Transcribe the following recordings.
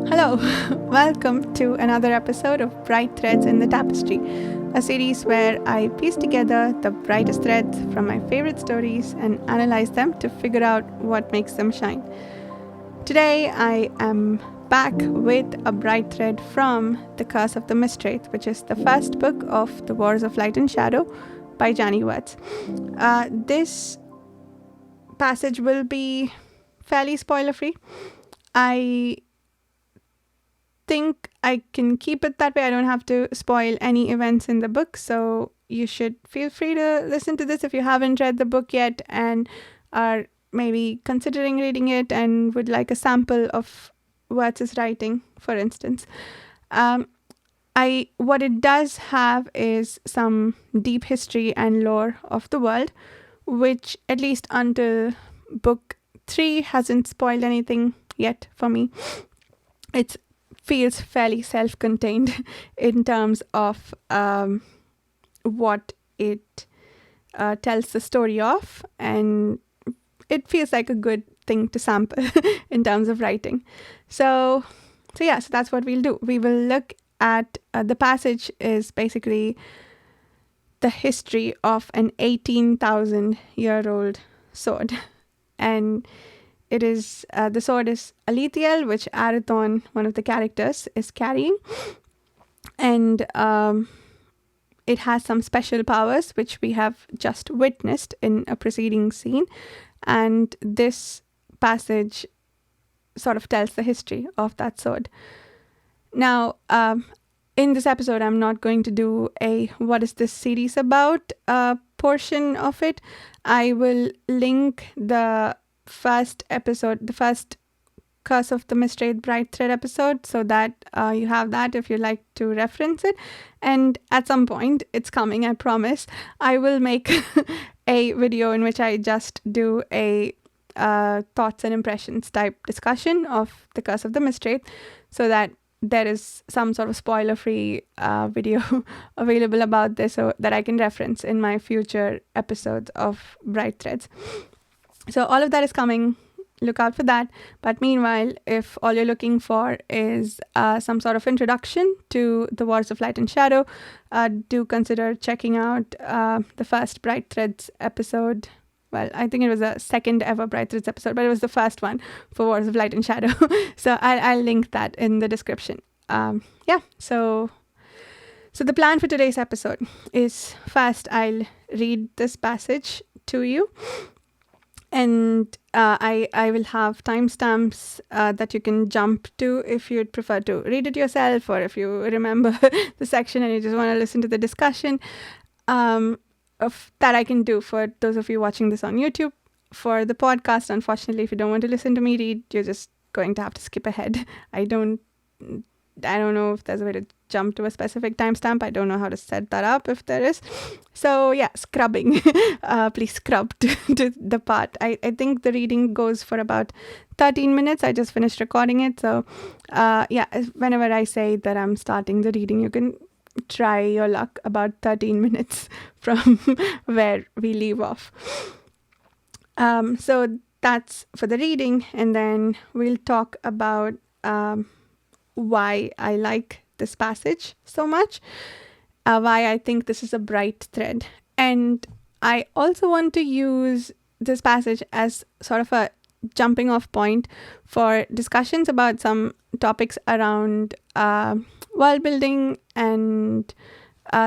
Hello, welcome to another episode of Bright Threads in the Tapestry, a series where I piece together the brightest threads from my favorite stories and analyze them to figure out what makes them shine. Today I am back with a bright thread from The Curse of the Mistwraith, which is the first book of The Wars of Light and Shadow by Janny Wurts. This passage will be fairly spoiler-free. I think I can keep it that way. I don't have to spoil any events in the book, so you should feel free to listen to this if you haven't read the book yet and are maybe considering reading it and would like a sample of Wurts' writing, for instance. What it does have is some deep history and lore of the world, which at least until book 3 hasn't spoiled anything yet for me. It feels fairly self-contained in terms of what it tells the story of, and it feels like a good thing to sample in terms of writing. So that's what we'll do. We will look at the passage is basically the history of an 18,000-year-old sword, and it is the sword is Alethiel, which Arathon, one of the characters, is carrying, and it has some special powers which we have just witnessed in a preceding scene, and this passage sort of tells the history of that sword. Now, in this episode, I'm not going to do a "what is this series about" portion of it. I will link the first episode, the first Curse of the Mistwraith Bright Thread episode, so that you have that if you like to reference it. And at some point, it's coming, I promise, I will make a video in which I just do a thoughts and impressions type discussion of the Curse of the Mistwraith, so that there is some sort of spoiler-free video available about this, so that I can reference in my future episodes of Bright Threads. So all of that is coming. Look out for that. But meanwhile, if all you're looking for is some sort of introduction to the Wars of Light and Shadow, do consider checking out the first Bright Threads episode. Well, I think it was the second ever Bright Threads episode, but it was the first one for Wars of Light and Shadow. So I'll link that in the description. So the plan for today's episode is, first I'll read this passage to you. And I will have timestamps that you can jump to if you'd prefer to read it yourself, or if you remember the section and you just want to listen to the discussion. Of that I can do for those of you watching this on YouTube. For the podcast, unfortunately, if you don't want to listen to me read, you're just going to have to skip ahead. I don't know if there's a way to jump to a specific timestamp. I don't know how to set that up if there is. So yeah, scrubbing. Please scrub to the part. I think the reading goes for about 13 minutes. I just finished recording it. So whenever I say that I'm starting the reading, you can try your luck about 13 minutes from where we leave off. So that's for the reading, and then we'll talk about why I like this passage so much, why I think this is a bright thread. And I also want to use this passage as sort of a jumping off point for discussions about some topics around world building and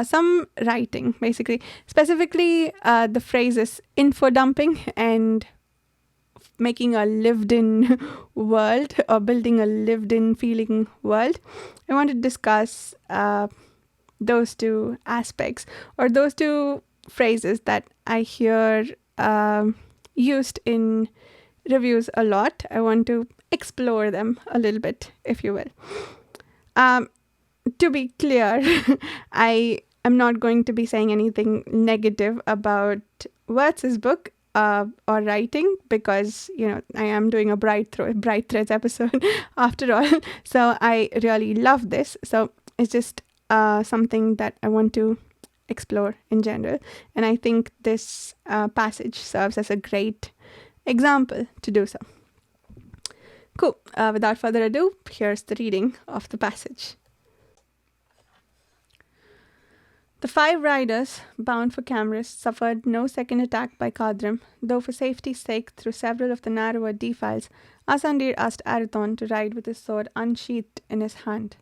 some writing, basically. Specifically, the phrases info dumping and making a lived-in world, or building a lived-in feeling world. I want to discuss those two aspects, or those two phrases that I hear used in reviews a lot. I want to explore them a little bit, if you will. To be clear, I am not going to be saying anything negative about Wurts' book. Or writing, because I am doing a Bright Threads episode after all. So I really love this. So it's just something that I want to explore in general, and I think this passage serves as a great example to do so. Cool. Without further ado, here's the reading of the passage. The 5 riders, bound for Camrys, suffered no second attack by Cadrim, though for safety's sake, through several of the narrower defiles, Asandir asked Arathon to ride with his sword unsheathed in his hand.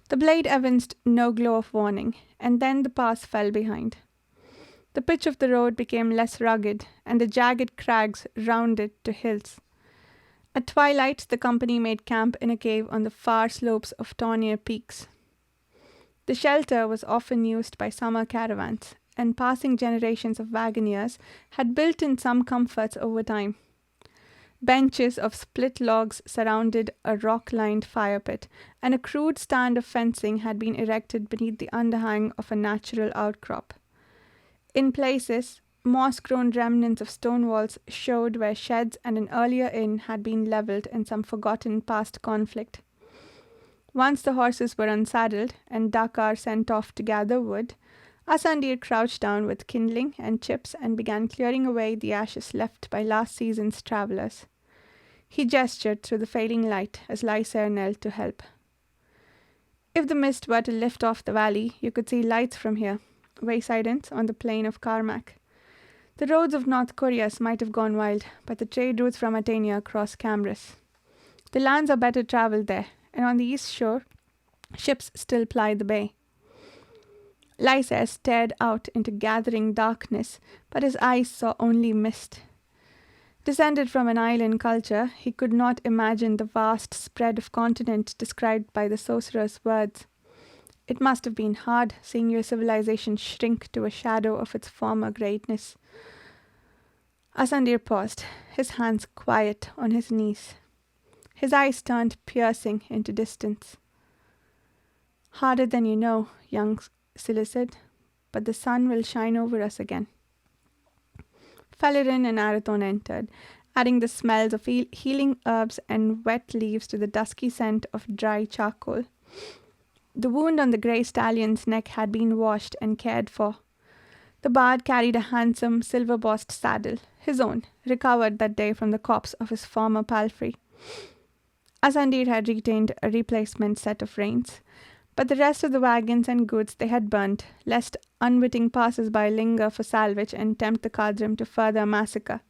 The blade evinced no glow of warning, and then the pass fell behind. The pitch of the road became less rugged, and the jagged crags rounded to hills. At twilight, the company made camp in a cave on the far slopes of Taunir peaks. The shelter was often used by summer caravans, and passing generations of wagoners had built in some comforts over time. Benches of split logs surrounded a rock-lined fire pit, and a crude stand of fencing had been erected beneath the underhang of a natural outcrop. In places, moss-grown remnants of stone walls showed where sheds and an earlier inn had been levelled in some forgotten past conflict. Once the horses were unsaddled and Dakar sent off to gather wood, Asandir crouched down with kindling and chips and began clearing away the ashes left by last season's travellers. He gestured through the failing light as Lysair knelt to help. If the mist were to lift off the valley, you could see lights from here, wayside inns on the plain of Carmack. The roads of North Koreas might have gone wild, but the trade routes from Atania cross Camrys. The lands are better travelled there, and on the east shore, ships still ply the bay. Lysair stared out into gathering darkness, but his eyes saw only mist. Descended from an island culture, he could not imagine the vast spread of continent described by the sorcerer's words. It must have been hard seeing your civilization shrink to a shadow of its former greatness. Asandir paused, his hands quiet on his knees. His eyes turned piercing into distance. Harder than you know, young Silicid, but the sun will shine over us again. Felidin and Arathon entered, adding the smells of healing herbs and wet leaves to the dusky scent of dry charcoal. The wound on the grey stallion's neck had been washed and cared for. The bard carried a handsome silver-bossed saddle, his own, recovered that day from the corpse of his former palfrey. Asandir had retained a replacement set of reins, but the rest of the wagons and goods they had burnt, lest unwitting passers-by linger for salvage and tempt the Cadrim to further massacre.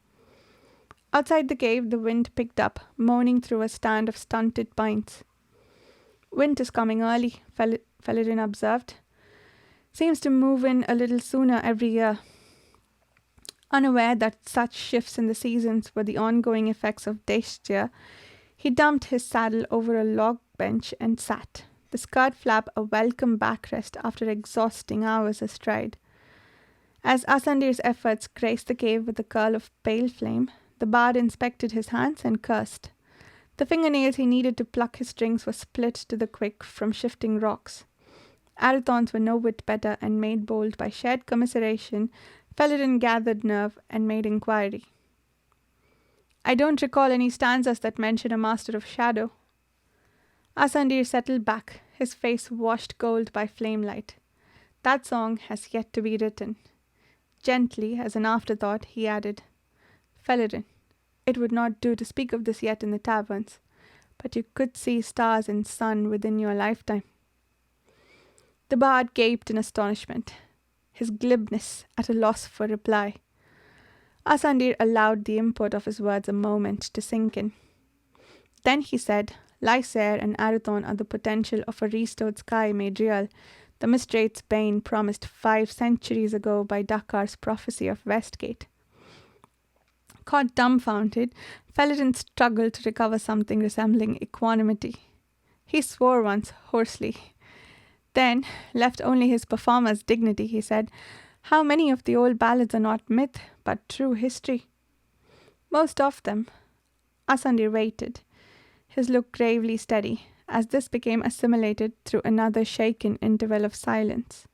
Outside the cave, the wind picked up, moaning through a stand of stunted pines. "Wind is coming early," Felidin observed. "Seems to move in a little sooner every year." Unaware that such shifts in the seasons were the ongoing effects of Daestia, he dumped his saddle over a log bench and sat, the skirt flap a welcome backrest after exhausting hours astride. As Asandir's efforts graced the cave with a curl of pale flame, the bard inspected his hands and cursed. The fingernails he needed to pluck his strings were split to the quick from shifting rocks. Arathon's were no whit better, and made bold by shared commiseration, Felidin gathered nerve and made inquiry. "I don't recall any stanzas that mention a master of shadow." Asandir settled back, his face washed gold by flamelight. "That song has yet to be written." Gently, as an afterthought, he added, "Felidin, it would not do to speak of this yet in the taverns, but you could see stars and sun within your lifetime." The bard gaped in astonishment, his glibness at a loss for reply. Asandir allowed the import of his words a moment to sink in. Then he said, "Lysair and Arathon are the potential of a restored sky made real, the Mistwraith's bane promised 5 centuries ago by Dakar's prophecy of Westgate." Caught dumbfounded, Felidin struggled to recover something resembling equanimity. He swore once, hoarsely. Then, left only his performer's dignity, he said, "How many of the old ballads are not myth, but true history?" "Most of them." Asandir waited, his look gravely steady, as this became assimilated through another shaken interval of silence.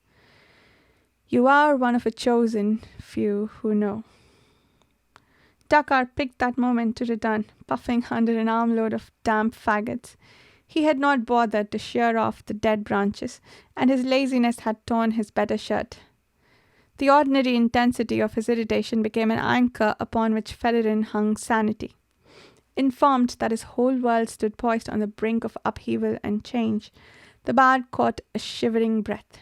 "You are one of a chosen few who know." Dakar picked that moment to return, puffing under an armload of damp faggots. He had not bothered to shear off the dead branches, and his laziness had torn his better shirt. The ordinary intensity of his irritation became an anchor upon which Felidin hung sanity. Informed that his whole world stood poised on the brink of upheaval and change, the bard caught a shivering breath.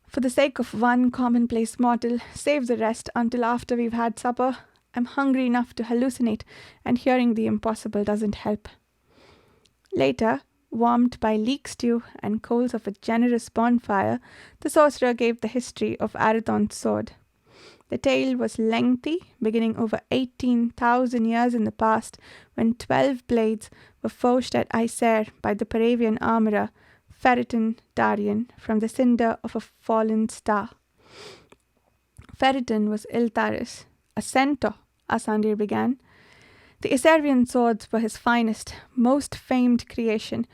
For the sake of one commonplace mortal, save the rest until after we've had supper. I'm hungry enough to hallucinate, and hearing the impossible doesn't help. Later, warmed by leek stew and coals of a generous bonfire, the sorcerer gave the history of Arathon's sword. The tale was lengthy, beginning over 18,000 years in the past, when 12 blades were forged at Iser by the Paravian armourer Ferriton Darien from the cinder of a fallen star. Ferriton was Iltaris, a centaur, Asandir began. The Iservian swords were his finest, most famed creation,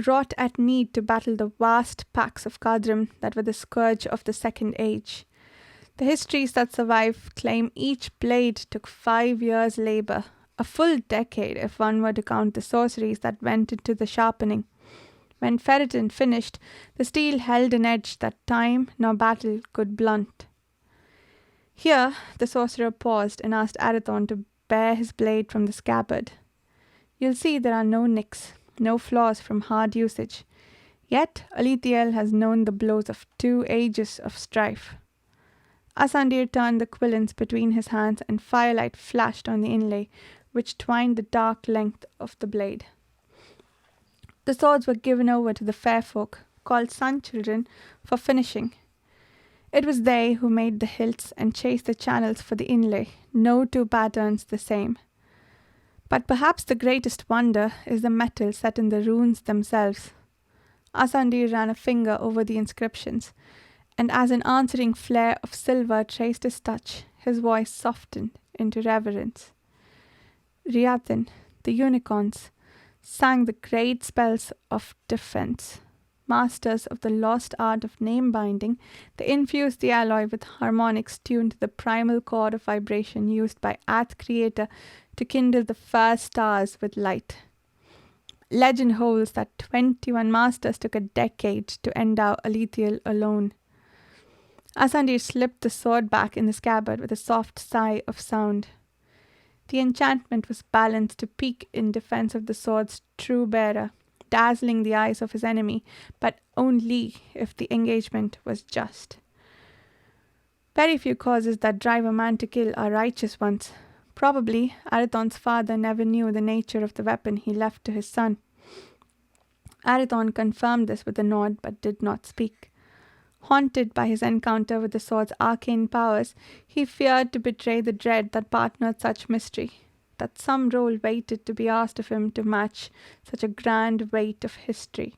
wrought at need to battle the vast packs of Kadrim that were the scourge of the Second Age. The histories that survive claim each blade took 5 years' labour, a full decade if one were to count the sorceries that went into the sharpening. When Ferriton finished, the steel held an edge that time nor battle could blunt. Here, the sorcerer paused and asked Arathon to bare his blade from the scabbard. You'll see there are no nicks, no flaws from hard usage. Yet, Alethiel has known the blows of 2 ages of strife. Asandir turned the quillins between his hands, and firelight flashed on the inlay, which twined the dark length of the blade. The swords were given over to the fair folk, called sun children, for finishing. It was they who made the hilts and chased the channels for the inlay, no 2 patterns the same. But perhaps the greatest wonder is the metal set in the runes themselves. Asandir ran a finger over the inscriptions, and as an answering flare of silver traced his touch, his voice softened into reverence. Riathan, the unicorns, sang the great spells of defense. Masters of the lost art of name-binding, they infused the alloy with harmonics tuned to the primal chord of vibration used by Ath Creator to kindle the first stars with light. Legend holds that 21 masters took a decade to endow Alethiel alone. Asandir slipped the sword back in the scabbard with a soft sigh of sound. The enchantment was balanced to peak in defense of the sword's true bearer, dazzling the eyes of his enemy, but only if the engagement was just. Very few causes that drive a man to kill are righteous ones. Probably Arathon's father never knew the nature of the weapon he left to his son. Arathon confirmed this with a nod, but did not speak. Haunted by his encounter with the sword's arcane powers, he feared to betray the dread that partnered such mystery, that some role waited to be asked of him to match such a grand weight of history.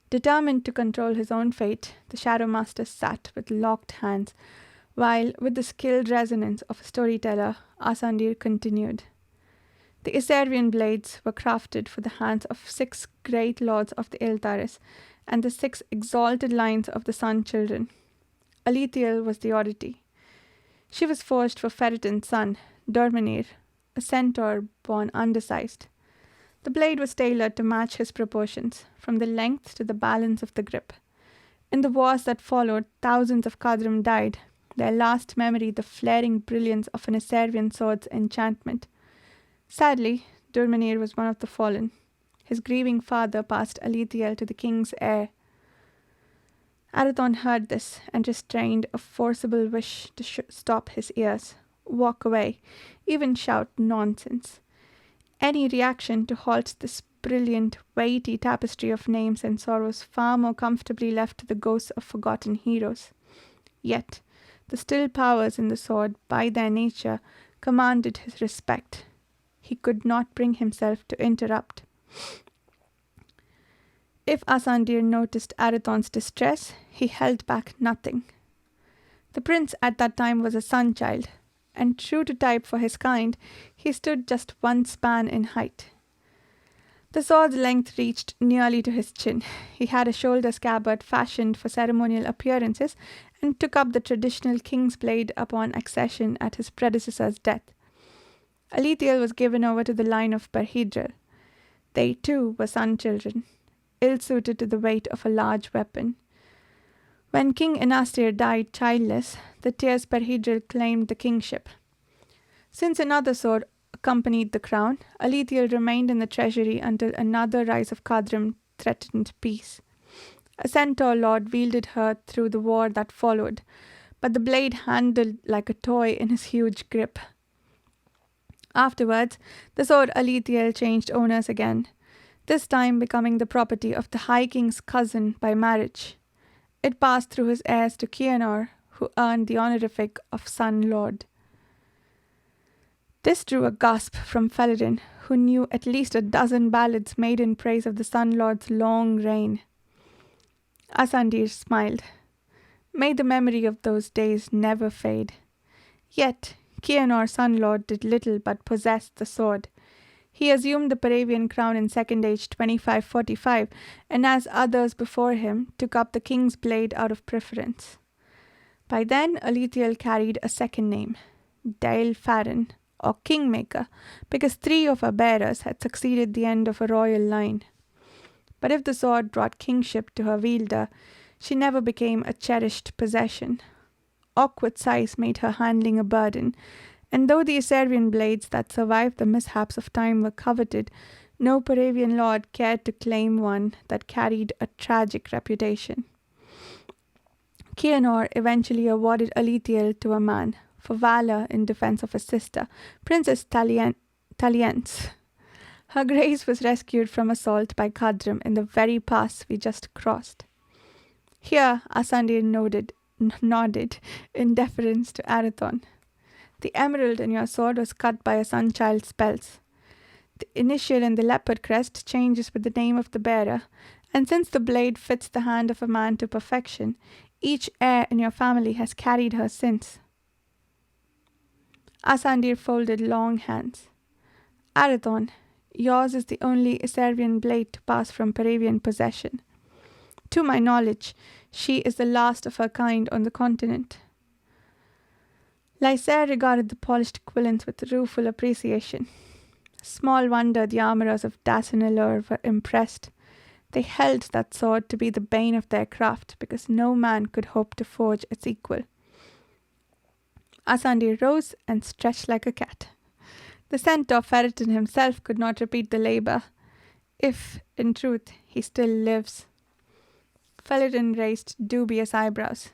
Determined to control his own fate, the Shadow Master sat with locked hands, while, with the skilled resonance of a storyteller, Asandir continued. The Iservian blades were crafted for the hands of 6 great lords of the Iltaris, and the 6 exalted lines of the Sun Children. Alethiel was the oddity. She was forged for Ferriton's son, Dormanir, a centaur born undersized. The blade was tailored to match his proportions, from the length to the balance of the grip. In the wars that followed, thousands of Kadrim died, their last memory the flaring brilliance of an Iservian sword's enchantment. Sadly, Dormanir was one of the fallen. His grieving father passed Alethiel to the king's heir. Arathon heard this and restrained a forcible wish to stop his ears, walk away, even shout nonsense. Any reaction to halt this brilliant, weighty tapestry of names and sorrows far more comfortably left to the ghosts of forgotten heroes. Yet, the still powers in the sword, by their nature, commanded his respect. He could not bring himself to interrupt. If Asandir noticed Arathon's distress, he held back nothing. The prince at that time was a sun child, and true to type for his kind, he stood just 1 span in height. The sword's length reached nearly to his chin. He had a shoulder scabbard fashioned for ceremonial appearances, and took up the traditional king's blade upon accession at his predecessor's death. Alethiel was given over to the line of Berhidril. They too were sun children, ill-suited to the weight of a large weapon. When King Enastir died childless, the Tiers Berhidril claimed the kingship. Since another sword, a accompanied the crown, Alethiel remained in the treasury until another rise of Cadrim threatened peace. A centaur lord wielded her through the war that followed, but the blade handled like a toy in his huge grip. Afterwards, the sword Alethiel changed owners again, this time becoming the property of the High King's cousin by marriage. It passed through his heirs to Kianor, who earned the honorific of Sun Lord. This drew a gasp from Felidin, who knew at least a dozen ballads made in praise of the Sun Lord's long reign. Asandir smiled. May the memory of those days never fade. Yet, Kianor Sun Lord did little but possess the sword. He assumed the Paravian crown in Second Age 2545, and as others before him, took up the king's blade out of preference. By then, Alethiel carried a second name, Dael Farron, or Kingmaker, because 3 of her bearers had succeeded the end of a royal line. But if the sword brought kingship to her wielder, she never became a cherished possession. Awkward size made her handling a burden, and though the Assyrian blades that survived the mishaps of time were coveted, no Paravian lord cared to claim one that carried a tragic reputation. Kianor eventually awarded Alethiel to a man for valor in defense of his sister, Princess Talience. Her grace was rescued from assault by Cadrim in the very pass we just crossed. Here, Asandir nodded in deference to Arathon. The emerald in your sword was cut by a sunchild's spells. The initial in the leopard crest changes with the name of the bearer, and since the blade fits the hand of a man to perfection, each heir in your family has carried her since. Asandir folded long hands. Arathon, yours is the only Assyrian blade to pass from Paravian possession. To my knowledge, she is the last of her kind on the continent. Lysair regarded the polished equivalents with rueful appreciation. Small wonder the armourers of Dacinalur were impressed. They held that sword to be the bane of their craft, because no man could hope to forge its equal. Asandir rose and stretched like a cat. The centaur Ferretin himself could not repeat the labour, if, in truth, he still lives. Felidin raised dubious eyebrows.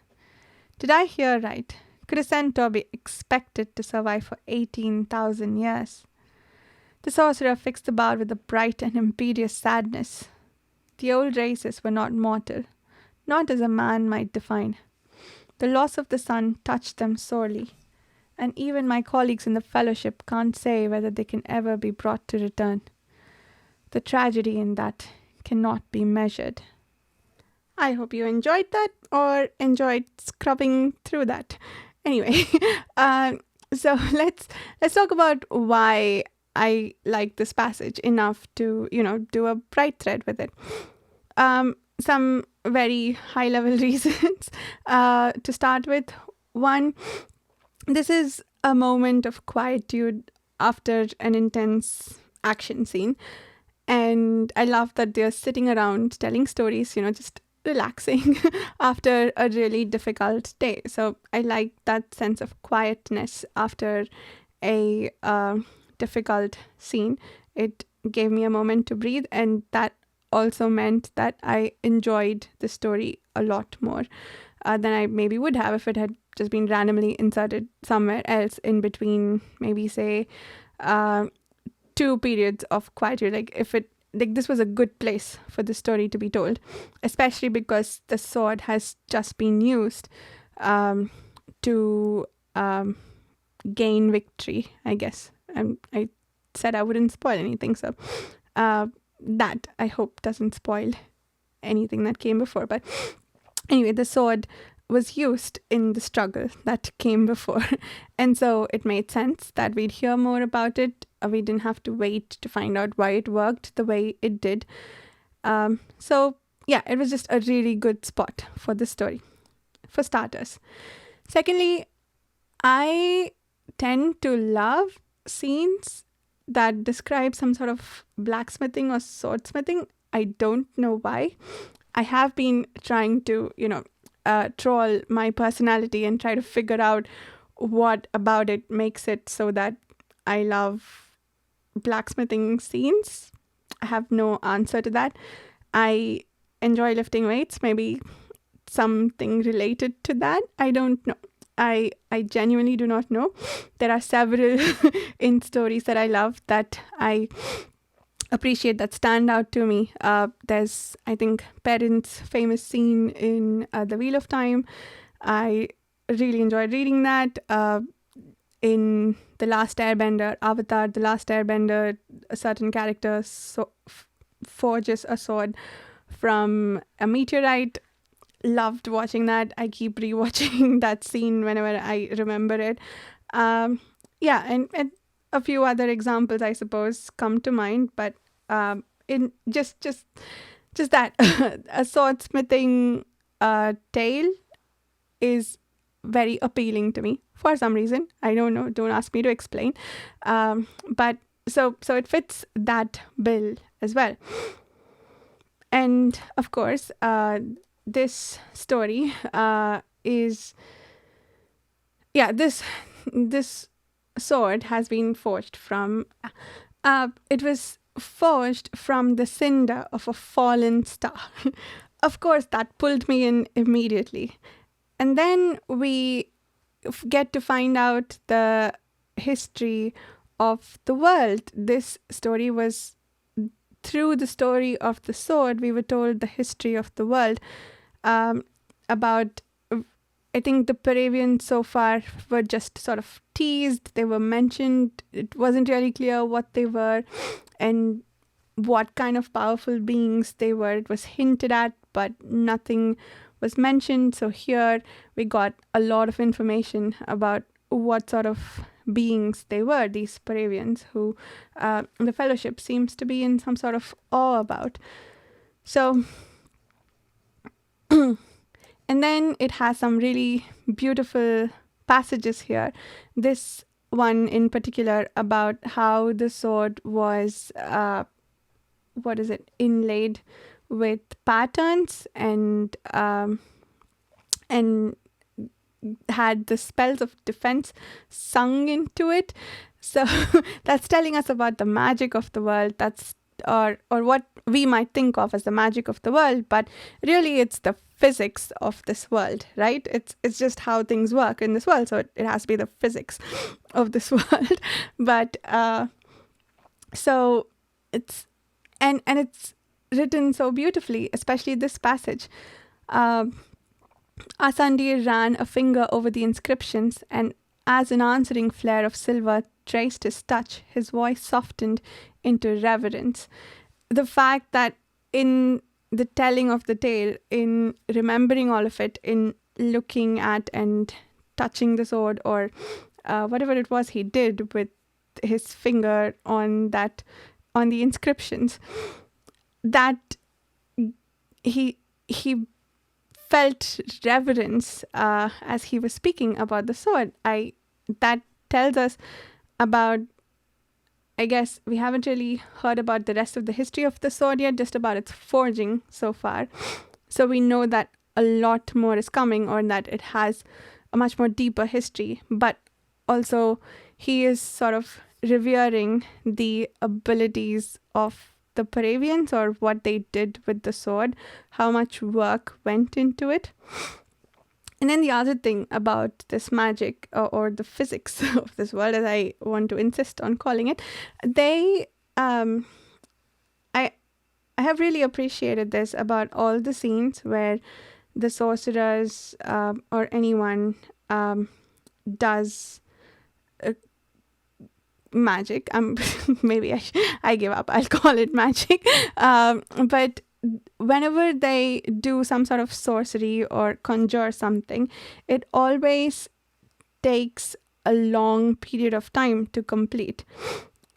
Did I hear right? Could a centaur be expected to survive for 18,000 years? The sorcerer fixed the bar with a bright and imperious sadness. The old races were not mortal, not as a man might define. The loss of the sun touched them sorely, and even my colleagues in the fellowship can't say whether they can ever be brought to return. The tragedy in that cannot be measured. I hope you enjoyed that or enjoyed scrubbing through that. Anyway, so let's talk about why I like this passage enough to, do a bright thread with it. Some very high-level reasons to start with. One, this is a moment of quietude after an intense action scene. And I love that they're sitting around telling stories, just relaxing after a really difficult day. So I like that sense of quietness after a difficult scene. It gave me a moment to breathe, and that also meant that I enjoyed the story a lot more than I maybe would have if it had just been randomly inserted somewhere else in between, maybe say 2 periods of quietude. This was a good place for the story to be told, especially because the sword has just been used to gain victory, I guess. I said I wouldn't spoil anything, so that I hope doesn't spoil anything that came before. But anyway, the sword was used in the struggle that came before, and so it made sense that we'd hear more about it. We didn't have to wait to find out why it worked the way it did. So yeah, it was just a really good spot for the story, for starters. Secondly, I tend to love scenes that describe some sort of blacksmithing or swordsmithing. I don't know why. I have been trying to, troll my personality and try to figure out what about it makes it so that I love blacksmithing scenes. I have no answer to that. I enjoy lifting weights, maybe something related to that. I don't know. I genuinely do not know. There are several in stories that I love that I appreciate, that stand out to me. There's, I think, Perrin's famous scene in The Wheel of Time. I really enjoyed reading that. In The Last Airbender, Avatar, The Last Airbender, a certain character forges a sword from a meteorite. Loved watching that. I keep rewatching that scene whenever I remember it. And a few other examples, I suppose, come to mind. But in just that a swordsmithing tale is very appealing to me for some reason. I don't know. Don't ask me to explain. But so it fits that bill as well. And of course, this story this sword has been forged from. It was forged from the cinder of a fallen star. Of course, that pulled me in immediately. And then we get to find out the history of the world. This story was, through the story of the sword, we were told the history of the world. About, I think the Paravians so far were just sort of teased. They were mentioned. It wasn't really clear what they were and what kind of powerful beings they were. It was hinted at, but nothing was mentioned. So here we got a lot of information about what sort of beings they were, these Paravians, who the Fellowship seems to be in some sort of awe about. So, and then it has some really beautiful passages here. This one in particular about how the sword was, inlaid with patterns and had the spells of defense sung into it. So that's telling us about the magic of the world. That's or what we might think of as the magic of the world, but really it's the physics of this world, right? It's just how things work in this world, so it has to be the physics of this world. But so it's and it's written so beautifully, especially this passage. Asandir ran a finger over the inscriptions, and as an answering flare of silver traced his touch, his voice softened into reverence. The fact that in the telling of the tale, in remembering all of it, in looking at and touching the sword, or whatever it was he did with his finger on the inscriptions, that he felt reverence as he was speaking about the sword. That tells us about, I guess we haven't really heard about the rest of the history of the sword yet, just about its forging so far. So we know that a lot more is coming, or that it has a much more deeper history. But also he is sort of revering the abilities of the Paravians, or what they did with the sword, how much work went into it. And then the other thing about this magic, or the physics of this world, as I want to insist on calling it, I have really appreciated this about all the scenes where the sorcerers or anyone does magic. Maybe I give up. I'll call it magic. But whenever they do some sort of sorcery or conjure something, it always takes a long period of time to complete.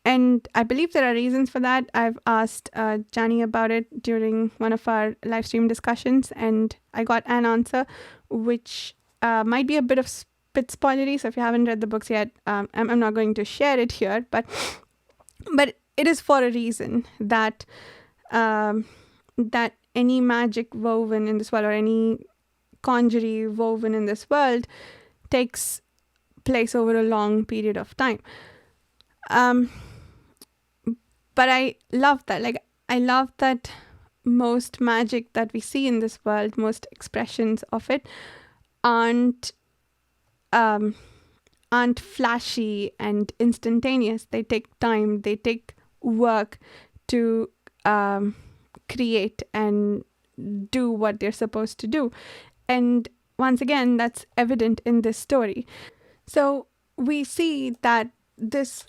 And I believe there are reasons for that. I've asked Janny about it during one of our live stream discussions, and I got an answer, which might be a bit spoilery. So if you haven't read the books yet, I'm not going to share it here. But it is for a reason that that any magic woven in this world, or any conjury woven in this world, takes place over a long period of time. but I love that. Like, I love that most magic that we see in this world, most expressions of it, aren't flashy and instantaneous. They take time, they take work to create and do what they're supposed to do. And once again, that's evident in this story. So we see that this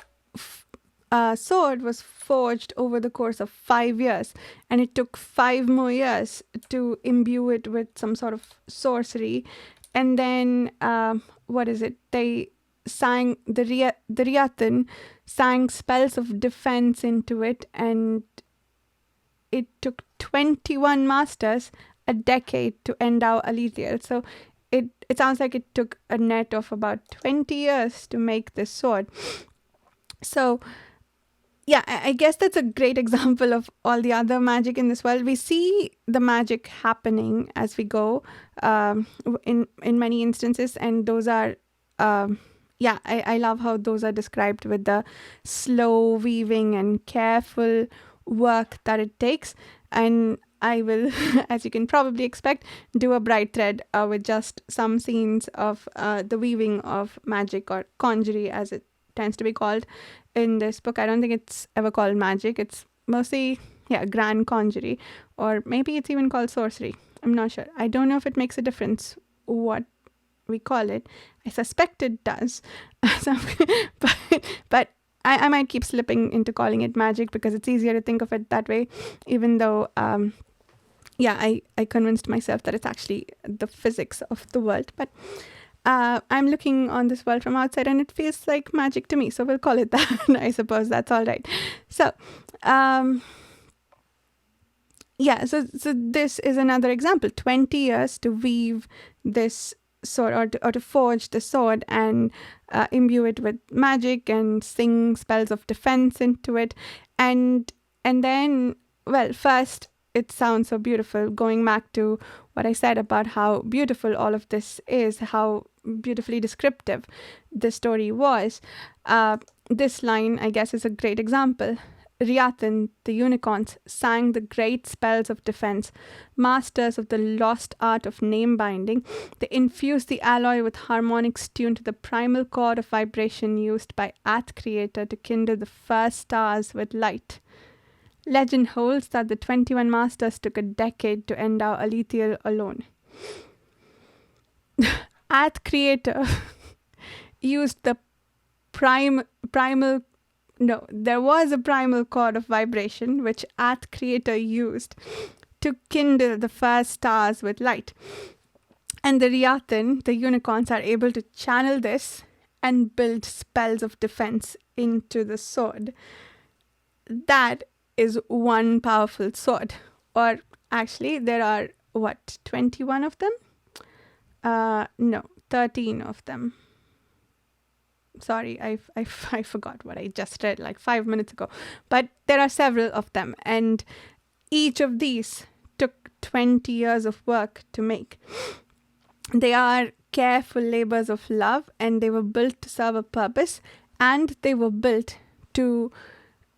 sword was forged over the course of 5 years, and it took 5 more years to imbue it with some sort of sorcery. And then, they sang, the Riatan sang spells of defense into it, and it took 21 masters a decade to endow Alethea. So it sounds like it took a net of about 20 years to make this sword. So yeah, I guess that's a great example of all the other magic in this world. We see the magic happening as we go in many instances, and those are I love how those are described with the slow weaving and careful work that it takes. And I will, as you can probably expect, do a bright thread with just some scenes of the weaving of magic, or conjury as it tends to be called in this book. I don't think it's ever called magic. It's mostly, grand conjury, or maybe it's even called sorcery. I'm not sure. I don't know if it makes a difference what we call it. I suspect it does. but I might keep slipping into calling it magic because it's easier to think of it that way, even though I convinced myself that it's actually the physics of the world. But I'm looking on this world from outside, and it feels like magic to me, so we'll call it that. I suppose that's all right. So so this is another example. 20 years to weave this sword, or to forge the sword and imbue it with magic and sing spells of defense into it. And then, well, first, it sounds so beautiful, going back to what I said about how beautiful all of this is, how beautifully descriptive the story was. This line, I guess, is a great example. Riatan, the unicorns, sang the great spells of defense, masters of the lost art of name binding. They infused the alloy with harmonics tuned to the primal chord of vibration used by Ath Creator to kindle the first stars with light. Legend holds that the 21 masters took a decade to endow Alethea alone. Ath Creator used the there was a primal chord of vibration which Ath Creator used to kindle the first stars with light. And the Riatan, the unicorns, are able to channel this and build spells of defense into the sword. That is one powerful sword. Or actually, there are, 21 of them? No, 13 of them. Sorry, I forgot what I just read like 5 minutes ago. But there are several of them, and each of these took 20 years of work to make. They are careful labors of love, and they were built to serve a purpose, and they were built to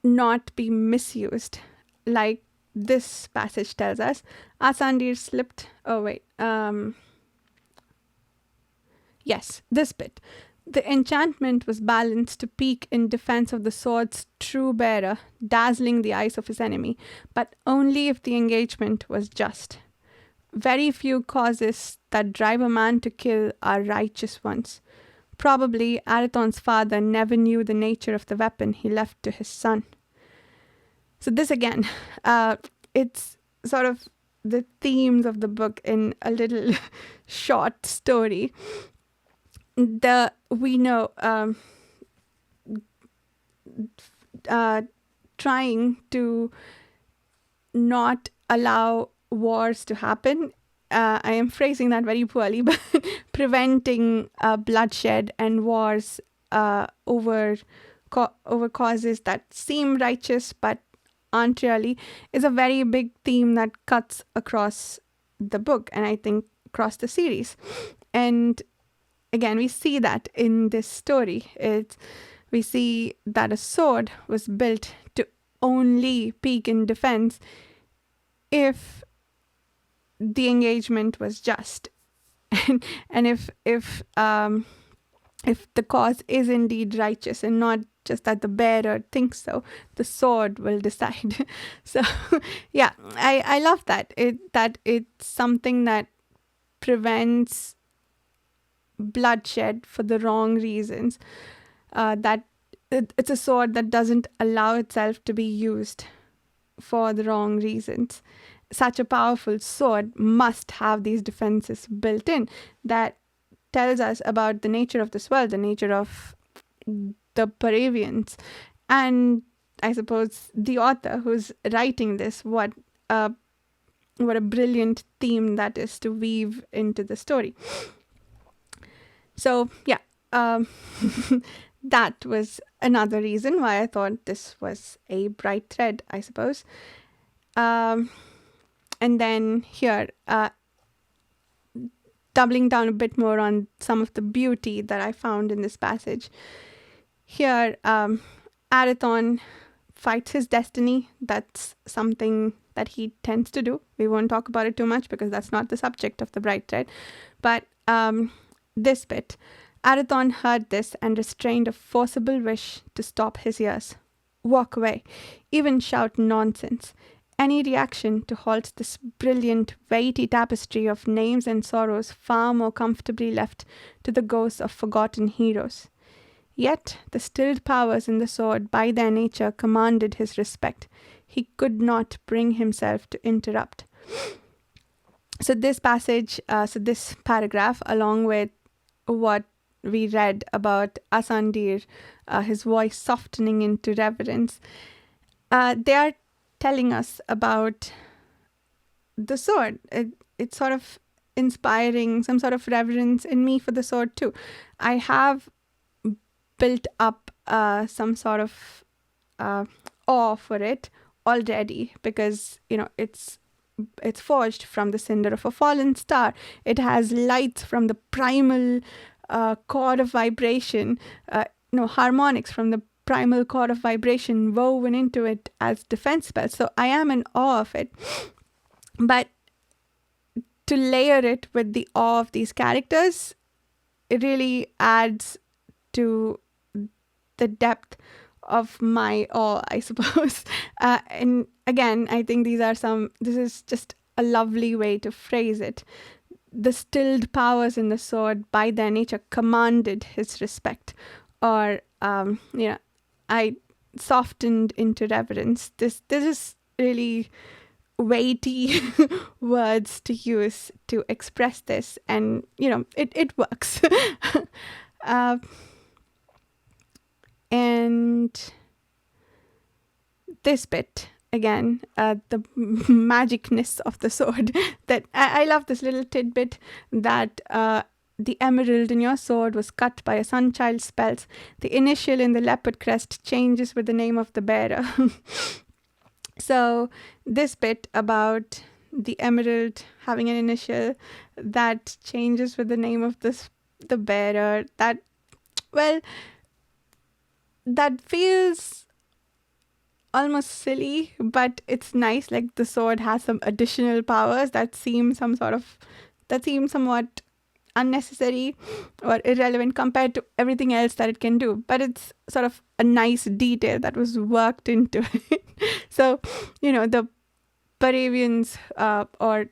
not be misused. Like this passage tells us, Asandir slipped... Yes, this bit. The enchantment was balanced to peak in defense of the sword's true bearer, dazzling the eyes of his enemy, but only if the engagement was just. Very few causes that drive a man to kill are righteous ones. Probably Arathon's father never knew the nature of the weapon he left to his son. So this again, it's sort of the themes of the book in a little short story. Trying to not allow wars to happen. I am phrasing that very poorly, but preventing bloodshed and wars over causes that seem righteous but aren't really is a very big theme that cuts across the book, and I think across the series. And again, we see that in this story. We see that a sword was built to only peak in defense if the engagement was just, and if the cause is indeed righteous and not just that the bearer thinks so, the sword will decide. So yeah, I love that it's something that prevents bloodshed for the wrong reasons, that it's a sword that doesn't allow itself to be used for the wrong reasons. Such a powerful sword must have these defenses built in that tells us about the nature of this world, the nature of the Paravians, and I suppose the author who's writing this, what a brilliant theme that is to weave into the story. So yeah, that was another reason why I thought this was a bright thread, I suppose. And then here, doubling down a bit more on some of the beauty that I found in this passage. Here, Arathon fights his destiny. That's something that he tends to do. We won't talk about it too much because that's not the subject of the bright thread. But this bit, Arathon heard this and restrained a forcible wish to stop his ears. Walk away, even shout nonsense. Any reaction to halt this brilliant, weighty tapestry of names and sorrows far more comfortably left to the ghosts of forgotten heroes. Yet the stilled powers in the sword by their nature commanded his respect. He could not bring himself to interrupt. So this passage, this paragraph, along with what we read about Asandir, his voice softening into reverence, they are telling us about the sword. It's sort of inspiring some sort of reverence in me for the sword too. I have built up some sort of awe for it already because, it's forged from the cinder of a fallen star. It has lights from the primal chord of vibration, harmonics from the primal chord of vibration woven into it as defense spells. So I am in awe of it. But to layer it with the awe of these characters, it really adds to the depth of my awe, I suppose. And again, I think this is just a lovely way to phrase it. The stilled powers in the sword by their nature commanded his respect, or I softened into reverence. This is really weighty words to use to express this, and it works. And this bit again, the magicness of the sword. That I love this little tidbit that the emerald in your sword was cut by a sunchild's spells. The initial in the leopard crest changes with the name of the bearer. So this bit about the emerald having an initial that changes with the name of the bearer, that feels almost silly, but it's nice. Like the sword has some additional powers that seem somewhat unnecessary or irrelevant compared to everything else that it can do, but it's sort of a nice detail that was worked into it. So the Paravians, or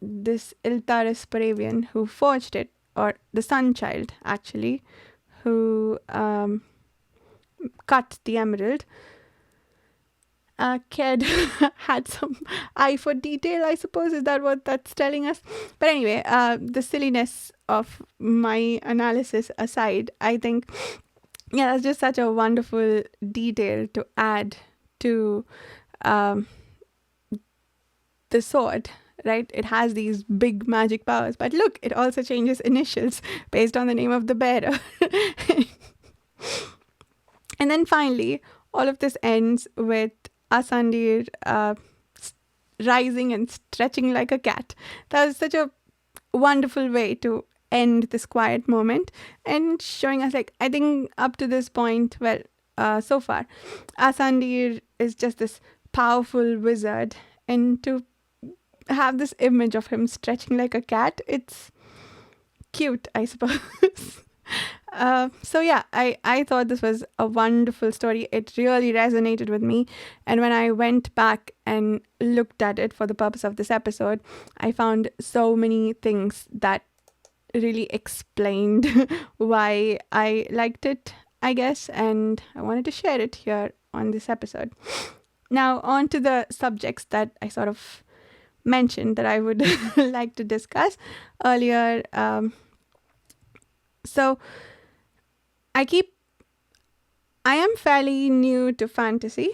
this Iltaris Paravian who forged it, or the Sunchild actually, who cut the emerald, Ked had some eye for detail, I suppose. Is that what that's telling us? But anyway, the silliness of my analysis aside, I think, that's just such a wonderful detail to add to the sword, right? It has these big magic powers, but look, it also changes initials based on the name of the bearer. And then finally, all of this ends with Asandir rising and stretching like a cat. That was such a wonderful way to end this quiet moment and showing us, like, I think up to this point, so far, Asandir is just this powerful wizard, and to have this image of him stretching like a cat, it's cute, I suppose. So yeah, I thought this was a wonderful story. It really resonated with me. And when I went back and looked at it for the purpose of this episode, I found so many things that really explained why I liked it, I guess. And I wanted to share it here on this episode. Now, on to the subjects that I sort of mentioned that I would like to discuss earlier. So I am fairly new to fantasy.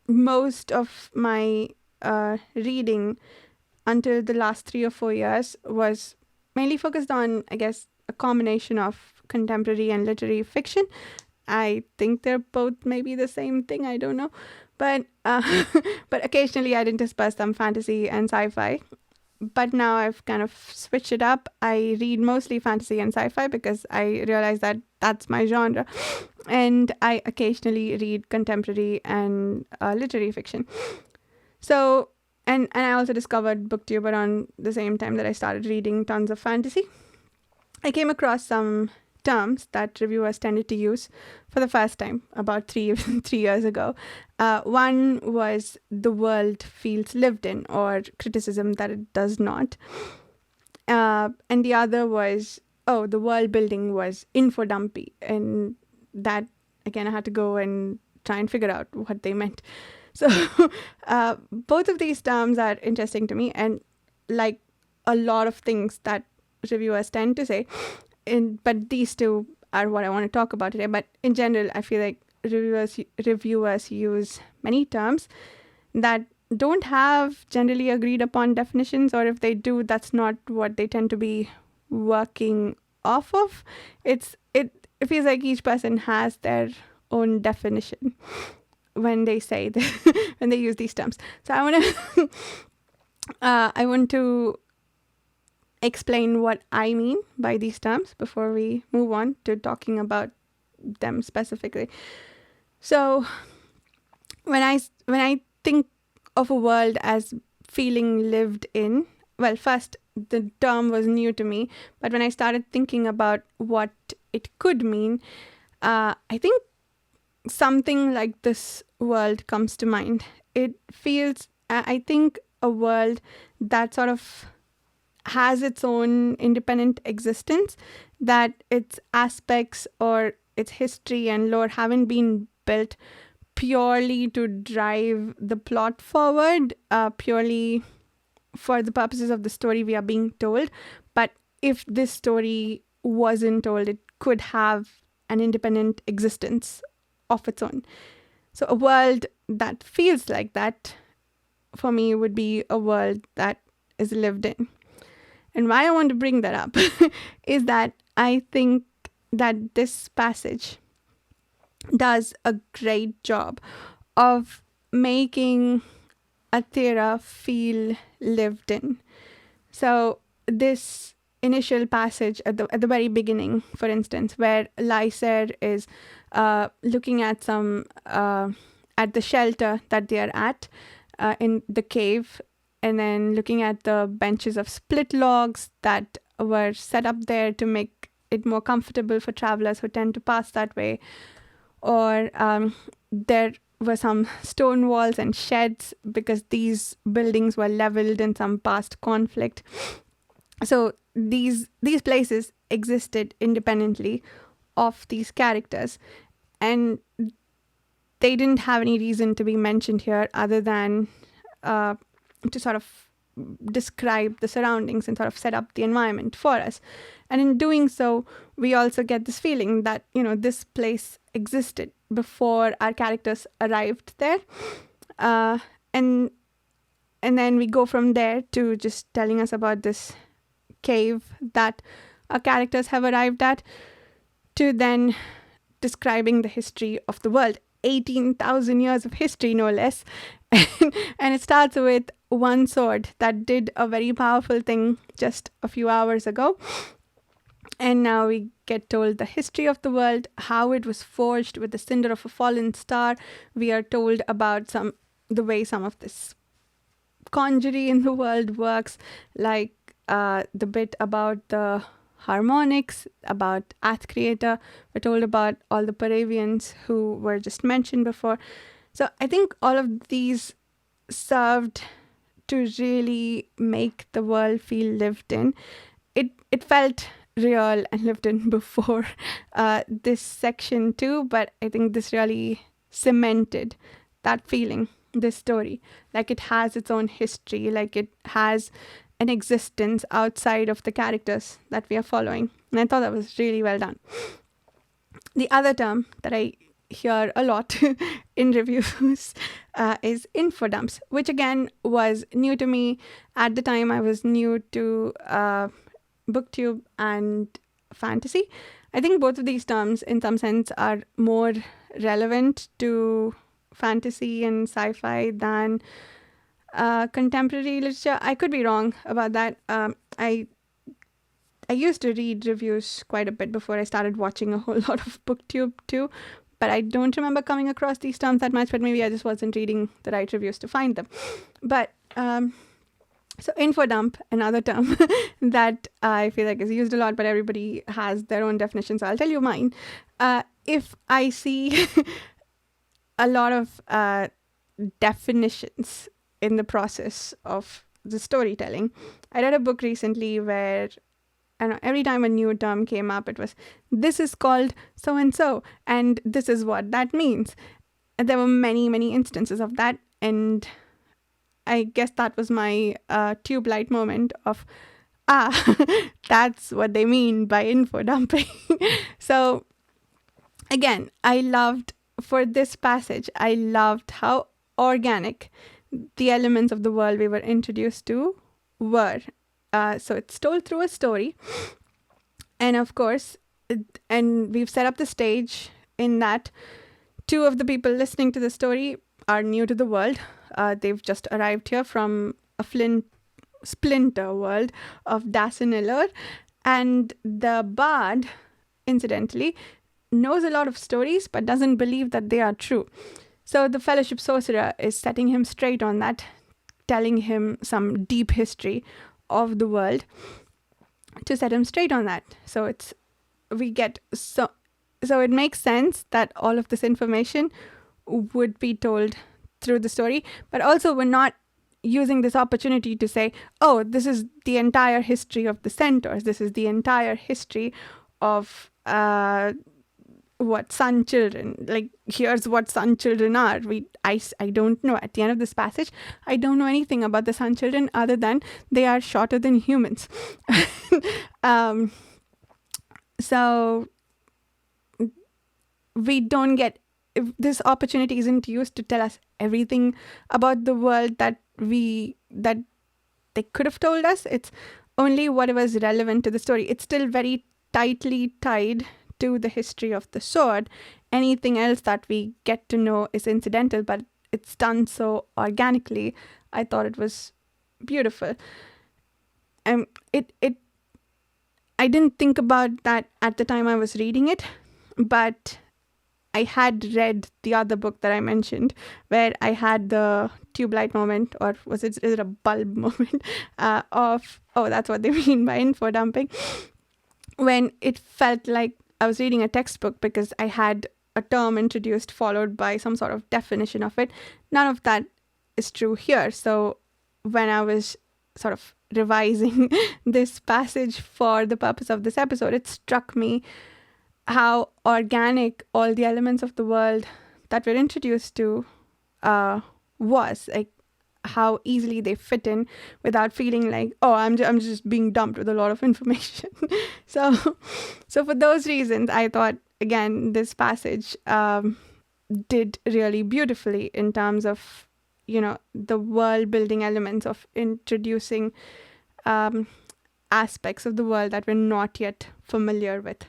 Most of my reading until the last 3 or 4 years was mainly focused on, I guess, a combination of contemporary and literary fiction. I think they're both maybe the same thing. I don't know. But occasionally I'd intersperse some fantasy and sci-fi. But now I've kind of switched it up. I read mostly fantasy and sci-fi because I realize that that's my genre. And I occasionally read contemporary and literary fiction. So, and I also discovered BookTube around the same time that I started reading tons of fantasy. I came across some terms that reviewers tended to use for the first time about 3 years ago. One was the world feels lived in, or criticism that it does not. And the other was, the world building was info-dumpy. And that, again, I had to go and try and figure out what they meant. So both of these terms are interesting to me, and like a lot of things that reviewers tend to say, but these two are what I want to talk about today. But in general, I feel like reviewers use many terms that don't have generally agreed upon definitions, or if they do, that's not what they tend to be working off of. It feels like each person has their own definition when they say when they use these terms. So I want to explain what I mean by these terms before we move on to talking about them specifically. So when I think of a world as feeling lived in, well, first, the term was new to me, but when I started thinking about what it could mean, I think something like this world comes to mind. It feels, I think, a world that sort of has its own independent existence, that its aspects or its history and lore haven't been built purely to drive the plot forward, purely for the purposes of the story we are being told. But if this story wasn't told, it could have an independent existence of its own. So a world that feels like that, for me, would be a world that is lived in. And why I want to bring that up is that I think that this passage does a great job of making Athera feel lived in. So this initial passage at the very beginning, for instance, where Lysair is looking at at the shelter that they are at in the cave, and then looking at the benches of split logs that were set up there to make it more comfortable for travelers who tend to pass that way. Or there were some stone walls and sheds because these buildings were leveled in some past conflict. So these places existed independently of these characters, and they didn't have any reason to be mentioned here other than to sort of describe the surroundings and sort of set up the environment for us. And in doing so, we also get this feeling that, this place existed before our characters arrived there. And then we go from there to just telling us about this cave that our characters have arrived at, to then describing the history of the world. 18,000 years of history, no less. And it starts with one sword that did a very powerful thing just a few hours ago. And now we get told the history of the world, how it was forged with the cinder of a fallen star. We are told about the way some of this conjury in the world works, like the bit about the harmonics, about Ath Creator. We're told about all the Paravians who were just mentioned before. So I think all of these served to really make the world feel lived in. It felt real and lived in before this section too, but I think this really cemented that feeling, this story. Like it has its own history, like it has an existence outside of the characters that we are following. And I thought that was really well done. The other term that I hear a lot in reviews is infodumps, which again was new to me. At the time, I was new to booktube and fantasy. I think both of these terms, in some sense, are more relevant to fantasy and sci-fi than contemporary literature. I could be wrong about that. I used to read reviews quite a bit before I started watching a whole lot of booktube too, but I don't remember coming across these terms that much, but maybe I just wasn't reading the right reviews to find them. But so infodump, another term that I feel like is used a lot, but everybody has their own definition, so I'll tell you mine. If I see a lot of definitions in the process of the storytelling, I read a book recently where every time a new term came up, it was, this is called so-and-so, and this is what that means. And there were many, many instances of that, and I guess that was my tube light moment of, that's what they mean by info dumping. So again, for this passage, I loved how organic the elements of the world we were introduced to were. So it's told through a story. And of course, and we've set up the stage in that two of the people listening to the story are new to the world. They've just arrived here from a splinter world of Dasanilor. And the bard, incidentally, knows a lot of stories but doesn't believe that they are true. So the Fellowship Sorcerer is setting him straight on that, telling him some deep history of the world to set him straight on that. So it makes sense that all of this information would be told through the story, but also we're not using this opportunity to say, oh, this is the entire history of the centaurs, this is the entire history of what sun children, like here's what sun children are. I don't know. At the end of this passage, I don't know anything about the sun children other than they are shorter than humans. So we don't get, if this opportunity isn't used to tell us everything about the world that they could have told us. It's only whatever is relevant to the story. It's still very tightly tied to the history of the sword. Anything else that we get to know is incidental, but it's done so organically. I thought it was beautiful. I didn't think about that at the time I was reading it, but I had read the other book that I mentioned where I had the tube light moment, or is it a bulb moment of, oh, that's what they mean by info dumping, when it felt like I was reading a textbook because I had a term introduced followed by some sort of definition of it. None of that is true here. So when I was sort of revising this passage for the purpose of this episode, it struck me how organic all the elements of the world that we're introduced to was, like how easily they fit in without feeling like, oh, I'm just being dumped with a lot of information. So for those reasons, I thought, again, this passage did really beautifully in terms of, the world building elements of introducing aspects of the world that we're not yet familiar with.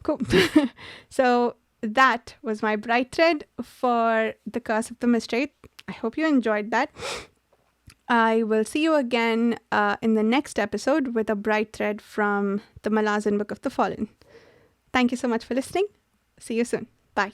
Cool. So that was my bright thread for The Curse of the Mistwraith. I hope you enjoyed that. I will see you again in the next episode with a bright thread from the Malazan Book of the Fallen. Thank you so much for listening. See you soon. Bye.